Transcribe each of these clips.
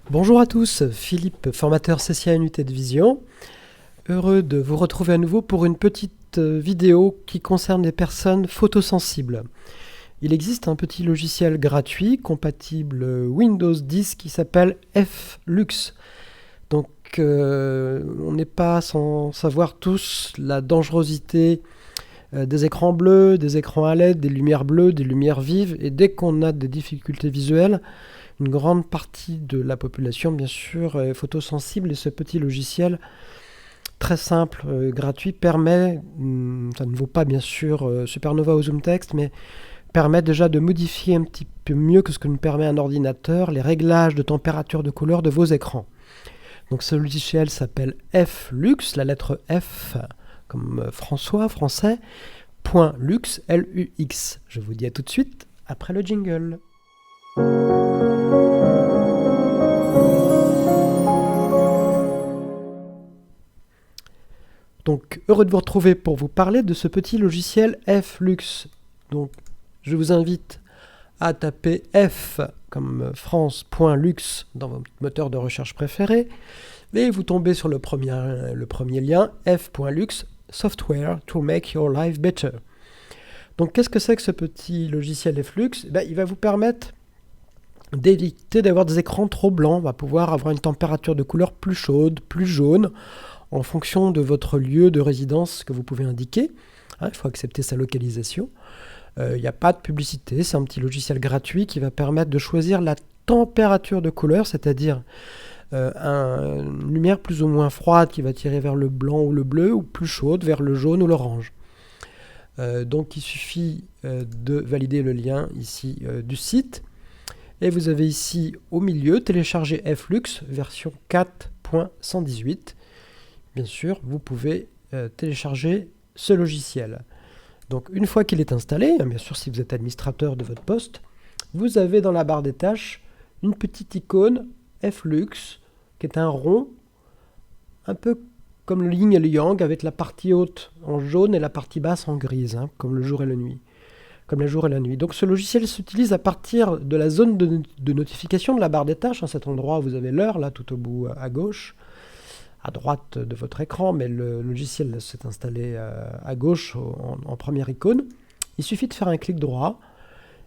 Bonjour à tous, Philippe, formateur CCA Unité de Vision. Heureux de vous retrouver à nouveau pour une petite vidéo qui concerne les personnes photosensibles. Il existe un petit logiciel gratuit compatible Windows 10 qui s'appelle Flux. Donc on n'est pas sans savoir tous la dangerosité des écrans bleus, des écrans à LED, des lumières bleues, des lumières vives, et dès qu'on a des difficultés visuelles, une grande partie de la population, bien sûr, est photosensible, et ce petit logiciel très simple, gratuit, permet, ça ne vaut pas bien sûr Supernova ou ZoomText, mais permet déjà de modifier un petit peu mieux que ce que nous permet un ordinateur, les réglages de température de couleur de vos écrans. Donc ce logiciel s'appelle Flux, la lettre F comme François, français, .lux, L-U-X. Je vous dis à tout de suite après le jingle. Donc, heureux de vous retrouver pour vous parler de ce petit logiciel Flux. Donc, je vous invite à taper F comme France.lux dans votre moteur de recherche préféré, et vous tombez sur le premier lien, F.lux, Software to make your life better. Donc, qu'est-ce que c'est que ce petit logiciel Flux ? Il va vous permettre d'éviter d'avoir des écrans trop blancs. On va pouvoir avoir une température de couleur plus chaude, plus jaune, en fonction de votre lieu de résidence que vous pouvez indiquer. Il faut accepter sa localisation. Il n'y a pas de publicité, c'est un petit logiciel gratuit qui va permettre de choisir la température de couleur, c'est-à-dire une lumière plus ou moins froide qui va tirer vers le blanc ou le bleu, ou plus chaude vers le jaune ou l'orange. Donc il suffit de valider le lien ici du site. Et vous avez ici au milieu télécharger Flux version 4.118. Bien sûr, vous pouvez télécharger ce logiciel. Donc une fois qu'il est installé, bien sûr si vous êtes administrateur de votre poste, vous avez dans la barre des tâches une petite icône Flux qui est un rond, un peu comme le yin et le yang, avec la partie haute en jaune et la partie basse en grise, comme le jour et la nuit. Comme la jour et la nuit. Donc ce logiciel s'utilise à partir de la zone de notification de la barre des tâches, cet endroit où vous avez l'heure, là tout au bout à gauche, à droite de votre écran, mais le logiciel s'est installé à gauche en première icône. Il suffit de faire un clic droit,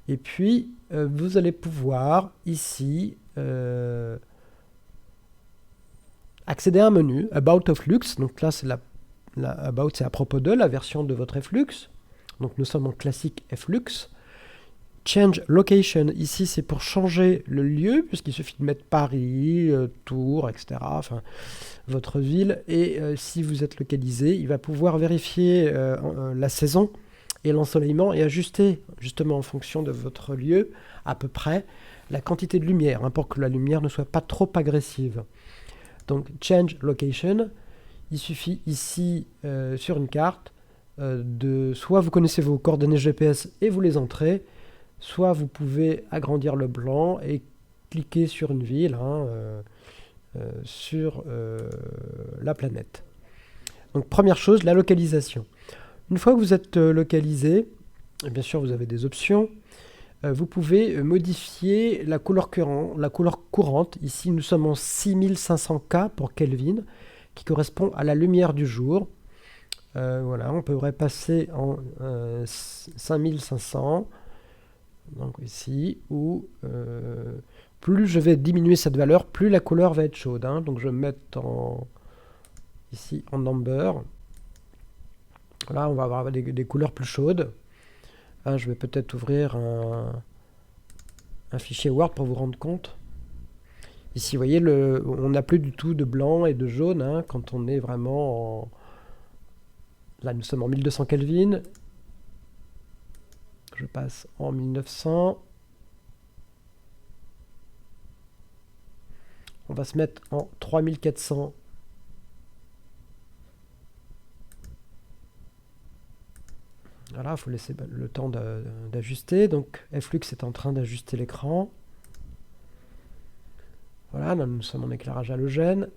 et puis vous allez pouvoir ici accéder à un menu, About of Flux. Donc là, c'est About, c'est à propos de la version de votre Flux. Donc nous sommes en classique Flux. Change location, ici c'est pour changer le lieu, puisqu'il suffit de mettre Paris, Tours, etc. Enfin, votre ville. Et si vous êtes localisé, il va pouvoir vérifier la saison et l'ensoleillement et ajuster justement en fonction de votre lieu à peu près la quantité de lumière, pour que la lumière ne soit pas trop agressive. Donc change location, il suffit ici sur une carte soit vous connaissez vos coordonnées GPS et vous les entrez, soit vous pouvez agrandir le blanc et cliquer sur une ville, sur la planète. Donc première chose, la localisation. Une fois que vous êtes localisé, et bien sûr vous avez des options, vous pouvez modifier la couleur courante. Ici nous sommes en 6500K pour Kelvin, qui correspond à la lumière du jour. Voilà, on pourrait passer en 5500, donc ici, où plus je vais diminuer cette valeur, plus la couleur va être chaude. Donc je vais me mettre ici en amber. Là, on va avoir des couleurs plus chaudes. Je vais peut-être ouvrir un fichier Word pour vous rendre compte. Ici, vous voyez, on n'a plus du tout de blanc et de jaune quand on est vraiment en... Là, nous sommes en 1200 Kelvin. Je passe en 1900. On va se mettre en 3400. Voilà, il faut laisser le temps d'ajuster. Donc, Flux est en train d'ajuster l'écran. Voilà, là, nous sommes en éclairage halogène.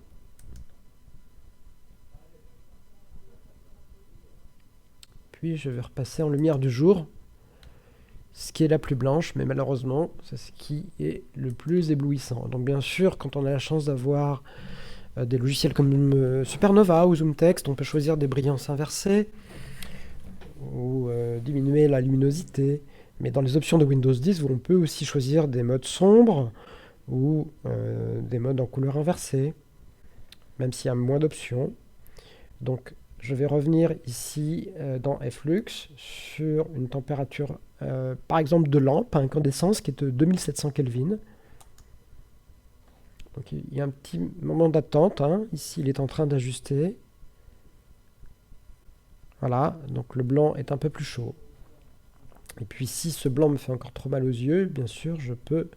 Puis, je vais repasser en lumière du jour. ce qui est la plus blanche, mais malheureusement, c'est ce qui est le plus éblouissant. Donc bien sûr, quand on a la chance d'avoir des logiciels comme Supernova ou ZoomText, on peut choisir des brillances inversées ou diminuer la luminosité. Mais dans les options de Windows 10, on peut aussi choisir des modes sombres ou des modes en couleur inversée, même s'il y a moins d'options. Donc je vais revenir ici dans Flux sur une température, par exemple de lampe à incandescence qui est de 2700 Kelvin. Donc il y a un petit moment d'attente, hein. Ici il est en train d'ajuster. Voilà, donc le blanc est un peu plus chaud. Et puis si ce blanc me fait encore trop mal aux yeux, bien sûr, je peux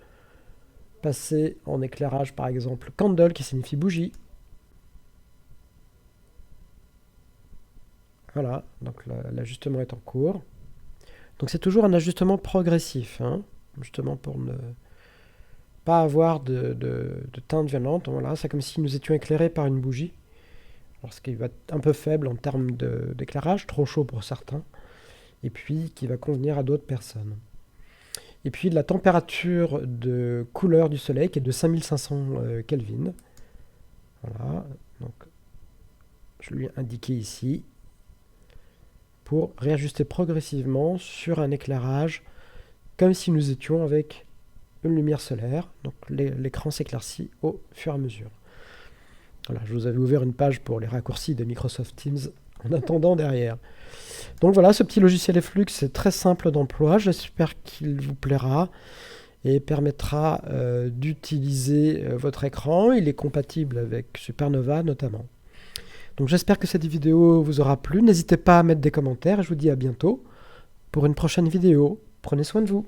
passer en éclairage, par exemple candle, qui signifie bougie. Voilà, donc l'ajustement est en cours. Donc c'est toujours un ajustement progressif, hein, justement pour ne pas avoir de teinte violente. Voilà, c'est comme si nous étions éclairés par une bougie. Alors ce qui va être un peu faible en termes d'éclairage, trop chaud pour certains, et puis qui va convenir à d'autres personnes. Et puis la température de couleur du soleil qui est de 5500 Kelvin. Voilà, donc je lui ai indiqué ici pour réajuster progressivement sur un éclairage comme si nous étions avec une lumière solaire. Donc l'écran s'éclaircit au fur et à mesure. Voilà, je vous avais ouvert une page pour les raccourcis de Microsoft Teams en attendant derrière. Donc voilà, ce petit logiciel Flux est très simple d'emploi. J'espère qu'il vous plaira et permettra d'utiliser votre écran. Il est compatible avec Supernova notamment. Donc j'espère que cette vidéo vous aura plu. N'hésitez pas à mettre des commentaires et je vous dis à bientôt pour une prochaine vidéo. Prenez soin de vous.